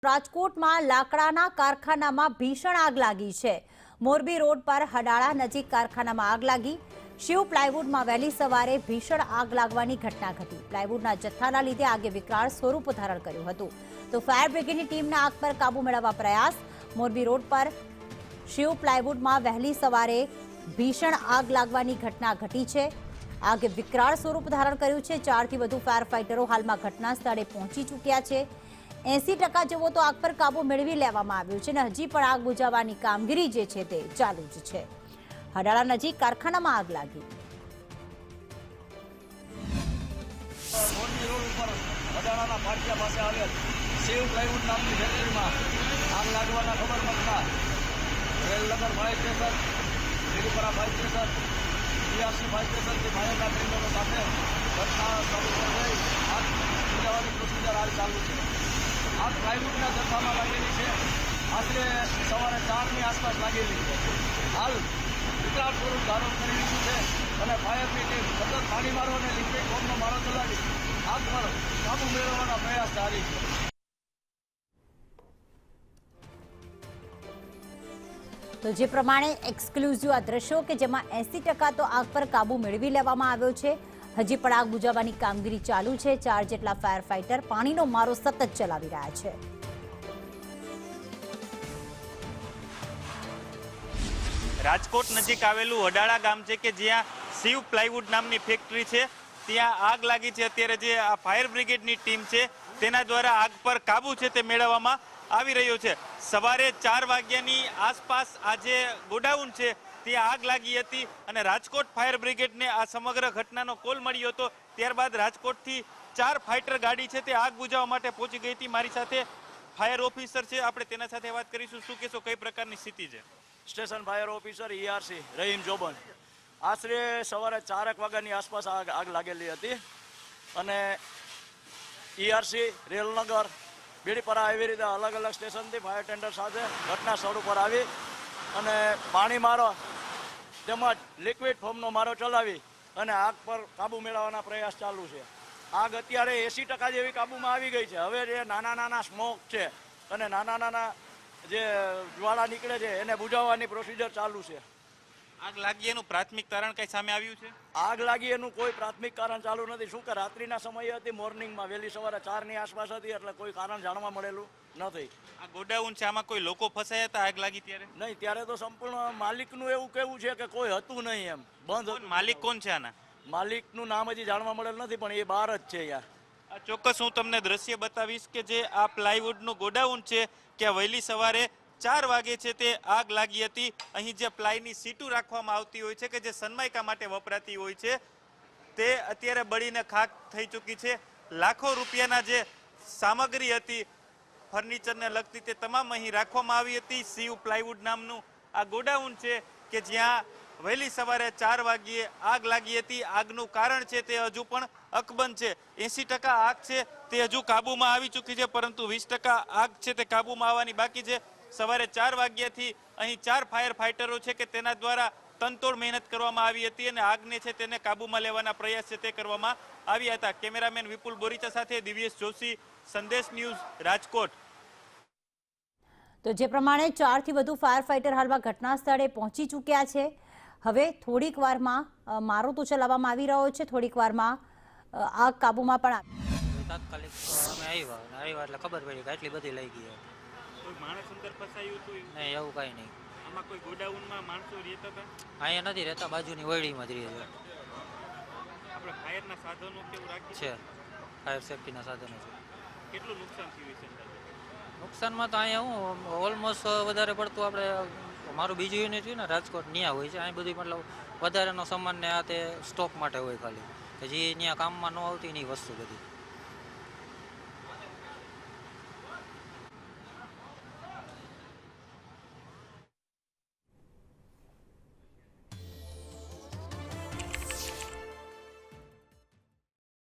રાજકોટમાં લાકડાના કારખાનામાં ભીષણ આગ લાગી છે। મોરબી રોડ પર હડાળા નજીક કારખાનામાં આગ લાગી। શિવ પ્લાયવુડમાં વહેલી સવારે ભીષણ આગ લાગવાની ઘટના ઘટી। પ્લાયવુડના જથ્થાના લીધે આગે વિકરાળ સ્વરૂપ ધારણ કર્યું હતું તો ફાયર બ્રિગેડની ટીમના આગ પર કાબુ મેળવવા પ્રયાસ। મોરબી રોડ પર શિવ પ્લાયવુડમાં વહેલી સવારે ભીષણ આગ લાગવાની ઘટના ઘટી છે। આગે વિકરાળ સ્વરૂપ ધારણ કર્યું છે। 4 થી વધુ ફાયર ફાઇટરો હાલમાં ઘટના સ્થળે પહોંચી ચૂક્યા છે। 80% જેવો તો આગ પર કાબુ મેળવી લેવામાં આવ્યો છે અને હજી પણ આગ બુઝાવવાની કામગીરી જે છે તે ચાલુ જ છે। હડાળા નજીક કારખાનામાં આગ લાગી। મોરબી રોડ ઉપર હડાળાના પાટિયા પાસે આવેલ શિવ પ્લાયવુડ નામની ફેક્ટરીમાં આગ લાગવાના ખબર મળતા Railnagar fire station, Lilupara fire station, BRC fire સ્ટેશનથી ફાયરના ટેન્ડરો સાથે ઘટના સ્થળ પર જઈ આગ બુઝાવવાની પ્રોસિજર હાલ ચાલુ છે। આગ પ્લાયવુડના જથ્થામાં લાગેલી છે। આશરે સવારે 4ની આસપાસ લાગેલી છે। હાલ વિકરાળ સ્વરૂપ ધારણ કરી લીધું છે અને ફાયરની ટીમ સતત પાણી મારો અને લિક્વિડ બોમ્બનો મારો ચલાવી આગ પર કાબુ મેળવવાના પ્રયાસ જારી છે। તો જે પ્રમાણે એક્સક્લુઝિવ આ દ્રશ્યો કે જેમાં 80% તો આગ પર કાબુ મેળવી લેવામાં આવ્યો છે। હજી પણ આગ બુઝાવવાની કામગીરી ચાલુ છે। 4 જેટલા ફાયર ફાઇટર પાણીનો મારો સતત ચલાવી રહ્યા છે। રાજકોટ નજીક આવેલું હડાળા ગામ છે કે જ્યાં શિવ પ્લાયવુડ નામની ફેક્ટરી છે, ત્યાં આગ લાગી છે। અત્યારે જે આ ફાયર બ્રિગેડની ટીમ છે તેના દ્વારા આગ પર કાબુ છે તે મેળવવામાં આવી રહ્યો છે। સવારે 4 વાગ્યાની આસપાસ આ જે ગોડાઉન છે ત્યાં આગ લાગી હતી અને રાજકોટ ફાયર બ્રિગેડને આ સમગ્ર ઘટનાનો કોલ મળ્યો હતો। ત્યારબાદ રાજકોટથી 4 ફાઇટર ગાડી છે તે આગ બુઝાવવા માટે પહોંચી ગઈ હતી। મારી સાથે ફાયર ઓફિસર છે, આપણે તેના સાથે વાત કરીશું। શું કહેશો, કઈ પ્રકારની સ્થિતિ છે? Station fire officer ERC Rahim Joban, આશરે સવારે 4 વાગ્યાની આસપાસ આગ લાગેલી હતી અને ERC, રેલનગર, બીડીપરા એવી રીતે અલગ અલગ સ્ટેશનથી ફાયર ટેન્ડર સાથે ઘટના સ્થળ ઉપર આવી અને પાણી મારો તેમજ લિક્વિડ ફોર્મનો મારો ચલાવી અને આગ પર કાબુ મેળવવાના પ્રયાસ ચાલુ છે। આગ અત્યારે 80% જેવી કાબુમાં આવી ગઈ છે। હવે જે નાના સ્મોક છે અને નાના જે જ્વાળા નીકળે છે એને બુઝાવવાની પ્રોસિજર ચાલુ છે। આગ લાગી એનું પ્રાથમિક કારણ કઈ સામે આવ્યું છે? આગ લાગી એનું કોઈ પ્રાથમિક કારણ ચાલુ નથી। શું કે રાત્રિના સમયે હતી, મોર્નિંગમાં વહેલી સવારે 4ની આસપાસ હતી એટલે કોઈ કારણ જાણવા મળેલું નથી। આ ગોડાઉન છે, આમાં કોઈ લોકો ફસાયા હતા આગ લાગી ત્યારે? નહીં, ત્યારે તો સંપૂર્ણ માલિકનું એવું કહેવું છે કે કોઈ હતું નહીં, એમ બંધ હતું। માલિક કોણ છે આના? માલિકનું નામ હજી જાણવા મળેલ નથી પણ એ બહાર જ છે યાર। આ ચોક્કસ હું તમને દ્રશ્ય બતાવીશ કે જે આ પ્લાયવુડનું ગોડાઉન છે કે વહેલી સવારે 4 વાગે છે તે આગ લાગી હતી। અહીં જે પ્લાયની સીટું રાખવામાં આવતી હોય છે કે જે સનમાઇકા માટે વપરાતી હોય છે તે અત્યારે બળીને ખાક થઈ ચૂકી છે। લાખો રૂપિયાના જે સામગ્રી હતી ફર્નિચરને લગતી તે તમામ અહીં રાખવામાં આવી હતી। શિવ પ્લાયવુડ નામનું આ ગોડાઉન છે કે જ્યાં વહેલી સવારે 4 વાગ્યે આગ લાગી હતી। આગનું કારણ છે તે હજુ પણ અકબંધ છે। 80% આગ છે તે હજુ કાબુમાં આવી ચૂકી છે પરંતુ 20% આગ છે તે કાબુમાં આવવાની બાકી છે। સવારે 4 વાગ્યાથી અહીં 4 ફાયર ફાઇટરો છે કે તેના દ્વારા તનતોડ મહેનત કરવામાં આવી હતી અને આગને છે તેને કાબુમાં લેવાના પ્રયાસ છે તે કરવામાં આવ્યા હતા। કેમેરામેન વિપુલ બોરીચા સાથે દિવ્યેશ જોશી, સંદેશ ન્યૂઝ, રાજકોટ। તો જે પ્રમાણે 4 થી વધુ ફાયર ફાઇટર હાલમાં ઘટના સ્થળે પહોંચી ચૂક્યા છે। હવે થોડીક વારમાં મારો તો ચલાવવામાં આવી રહ્યો છે, થોડીક વારમાં આગ કાબુમાં પણ તાત્કાલિક અમે આવ્યા એટલે ખબર પડી કે આટલી બધી લઈ ગઈ। કોઈ માણસ અંદર ફસાયું હતું? નહીં, એવું કાંઈ નહીં। આમાં કોઈ ગોડાઉનમાં માણસો રહેતા હતા? અહીંયા નથી રહેતા, બાજુની વળીમાં જ રહે છે। આપણે ફાયરના સાધનો કેવું રાખી છે, ફાયર સેફ્ટીના સાધનો છે। કેટલું નુકસાન થયું છે? નુકસાનમાં તો અહીંયા હું ઓલમોસ્ટ વધારે પડતું આપણે મારું બીજું યુનિટ છે ને રાજકોટ, ત્યાં હોય છે। અહીં બધું મતલબ વધારેનો સામાન ને આ તે સ્ટોક માટે હોય ખાલી, કે જે ત્યાં કામમાં ન આવતી એની વસ્તુ બધી।